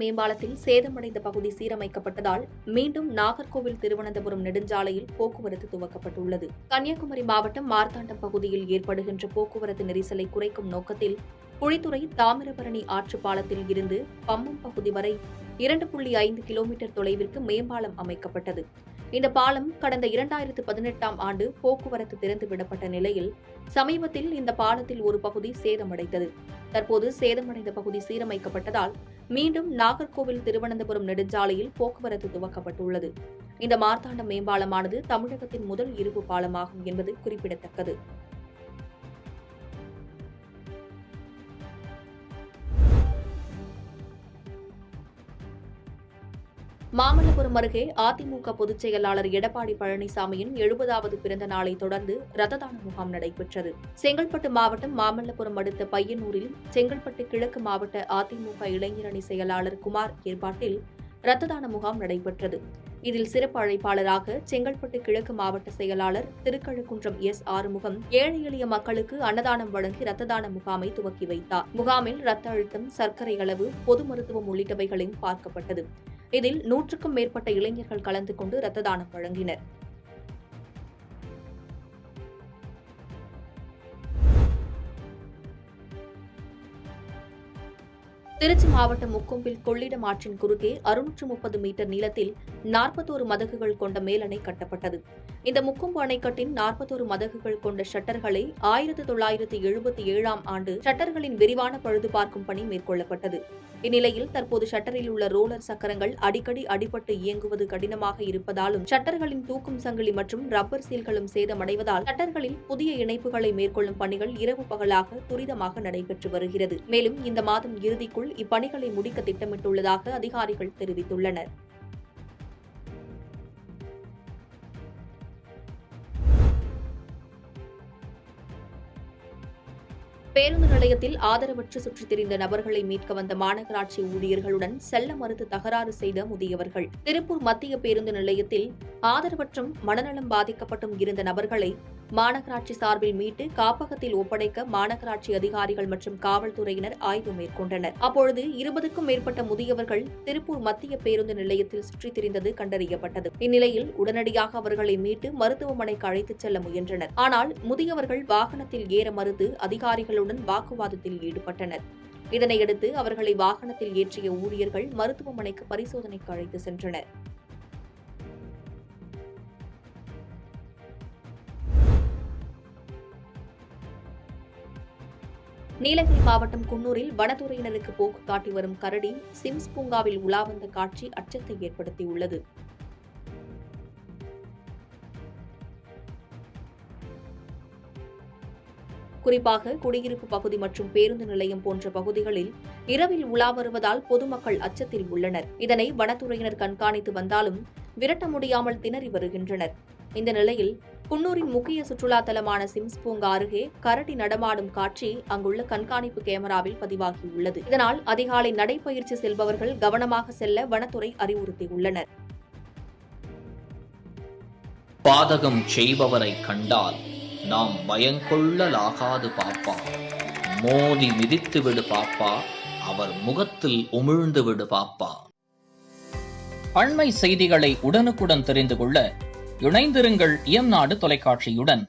மேம்பாலத்தில் சேதமடைந்த பகுதி சீரமைக்கப்பட்டதால் மீண்டும் நாகர்கோவில் திருவனந்தபுரம் நெடுஞ்சாலையில் போக்குவரத்து துவக்கப்பட்டுள்ளது. கன்னியாகுமரி மாவட்டம் மார்த்தாண்டம் பகுதியில் ஏற்படுகின்ற போக்குவரத்து நெரிசலை குறைக்கும் நோக்கத்தில் குழித்துறை தாமிரபரணி ஆற்று பாலத்தில் இருந்து பம்பம் பகுதி வரை 2.5 கிலோமீட்டர் தொலைவிற்கு மேம்பாலம் அமைக்கப்பட்டது. இந்த பாலம் கடந்த 2018ஆம் ஆண்டு போக்குவரத்து திறந்துவிடப்பட்ட நிலையில் சமீபத்தில் இந்த பாலத்தில் ஒரு பகுதி சேதமடைந்தது. தற்போது சேதமடைந்த பகுதி சீரமைக்கப்பட்டதால் மீண்டும் நாகர்கோவில் திருவனந்தபுரம் நெடுஞ்சாலையில் போக்குவரத்து துவக்கப்பட்டுள்ளது. இந்த மார்த்தாண்டம் மேம்பாலமானது தமிழகத்தின் முதல் இரும்பு பாலமாகும் என்பது குறிப்பிடத்தக்கது. மாமல்லபுரம் அருகே அதிமுக பொதுச் செயலாளர் எடப்பாடி பழனிசாமியின் 70வது பிறந்த நாளை தொடர்ந்து ரத்ததான முகாம் நடைபெற்றது. செங்கல்பட்டு மாவட்டம் மாமல்லபுரம் அடுத்த பையனூரில் செங்கல்பட்டு கிழக்கு மாவட்ட அதிமுக இளைஞரணி செயலாளர் குமார் ஏற்பாட்டில் ரத்ததான முகாம் நடைபெற்றது. இதில் சிறப்பு அழைப்பாளராக செங்கல்பட்டு கிழக்கு மாவட்ட செயலாளர் திருக்கழுக்குன்றம் ஆறுமுகம் ஏழை எளிய மக்களுக்கு அன்னதானம் வழங்கி ரத்ததான முகாமை துவக்கி வைத்தார். முகாமில் ரத்த அழுத்தம், சர்க்கரை அளவு, பொது மருத்துவம் உள்ளிட்டவைகளையும் பார்க்கப்பட்டது. இதில் 100க்கும் மேற்பட்ட இளைஞர்கள் கலந்து கொண்டு ரத்த தானம் வழங்கினர். திருச்சி மாவட்டம் முக்கொம்பில் கொள்ளிடம் ஆற்றின் குறுக்கே 630 மீட்டர் நீளத்தில் 41 மதகுகள் கொண்ட மேலணை கட்டப்பட்டது. இந்த முக்கொம்பு அணைக்கட்டின் 41 மதகுகள் கொண்ட ஷட்டர்களை 1977ஆம் ஆண்டு ஷட்டர்களின் விரிவான பழுது பார்க்கும் பணி மேற்கொள்ளப்பட்டது. இந்நிலையில் தற்போது ஷட்டரில் உள்ள ரோலர் சக்கரங்கள் அடிக்கடி அடிபட்டு இயங்குவது கடினமாக இருப்பதாலும் ஷட்டர்களின் தூக்கும் சங்கிலி மற்றும் ரப்பர் சீல்களும் சேதமடைவதால் ஷட்டர்களில் புதிய இணைப்புகளை மேற்கொள்ளும் பணிகள் இரவு பகலாக துரிதமாக நடைபெற்று வருகிறது. மேலும் இந்த மாதம் இறுதிக்குள் இப்பணிகளை முடிக்க திட்டமிட்டுள்ளதாக அதிகாரிகள் தெரிவித்துள்ளனர். பேருந்து நிலையத்தில் ஆதரவற்று சுற்றித் திரிந்த நபர்களை மீட்க வந்த மாநகராட்சி ஊழியர்களுடன் செல்ல மறுத்து தகராறு செய்த முதியவர்கள். திருப்பூர் மத்திய பேருந்து நிலையத்தில் ஆதரவற்றும் மனநலம் பாதிக்கப்பட்டும் இருந்த நபர்களை மாநகராட்சி சார்பில் மீட்டு காப்பகத்தில் ஒப்படைக்க மாநகராட்சி அதிகாரிகள் மற்றும் காவல்துறையினர் ஆய்வு மேற்கொண்டனர். அப்பொழுது 20க்கும் மேற்பட்ட முதியவர்கள் திருப்பூர் மத்திய பேருந்து நிலையத்தில் சுற்றித் திரிந்தது கண்டறியப்பட்டது. இந்நிலையில் உடனடியாக அவர்களை மீட்டு மருத்துவமனைக்கு அழைத்துச் செல்ல முயன்றனர். ஆனால் முதியவர்கள் வாகனத்தில் ஏற மறுத்து அதிகாரிகளுடன் வாக்குவாதத்தில் ஈடுபட்டனர். இதனையடுத்து அவர்களை வாகனத்தில் ஏற்றிய ஊழியர்கள் மருத்துவமனைக்கு பரிசோதனைக்கு அழைத்து சென்றனர். நீலகிரி மாவட்டம் குன்னூரில் வனத்துறையினருக்கு போக்கு காட்டி வரும் கரடி சிம்ஸ் பூங்காவில் உலா வந்த காட்சி அச்சத்தை ஏற்படுத்தியுள்ளது. குறிப்பாக குடியிருப்பு பகுதி மற்றும் பேருந்து நிலையம் போன்ற பகுதிகளில் இரவில் உலா வருவதால் பொதுமக்கள் அச்சத்தில் உள்ளனர். இதனை வனத்துறையினர் கண்காணித்து வந்தாலும் விரட்ட முடியாமல் திணறி வருகின்றனர். இந்த நிலையில் குன்னூரின் முக்கிய சுற்றுலா தலமான சிம்ஸ் பூங்கா அருகே கரடி நடமாடும் காட்சி அங்குள்ள கண்காணிப்பு கேமராவில் பதிவாகியுள்ளது. இதனால் அதிகாலை நடைபயிற்சி செல்பவர்கள் கவனமாக செல்ல வனத்துறை அறிவுறுத்தியுள்ளனர். பாதகம் செய்பவரை கண்டால் நாம் பயங்கொள்ளலாகாது பாப்பா, மோதி மிதித்து விடு பாப்பா, அவர் முகத்தில் உமிழ்ந்து விடு பாப்பா. அண்மை செய்திகளை உடனுக்குடன் தெரிந்து கொள்ள இணைந்திருங்கள் இயம்நாடு தொலைக்காட்சியுடன்.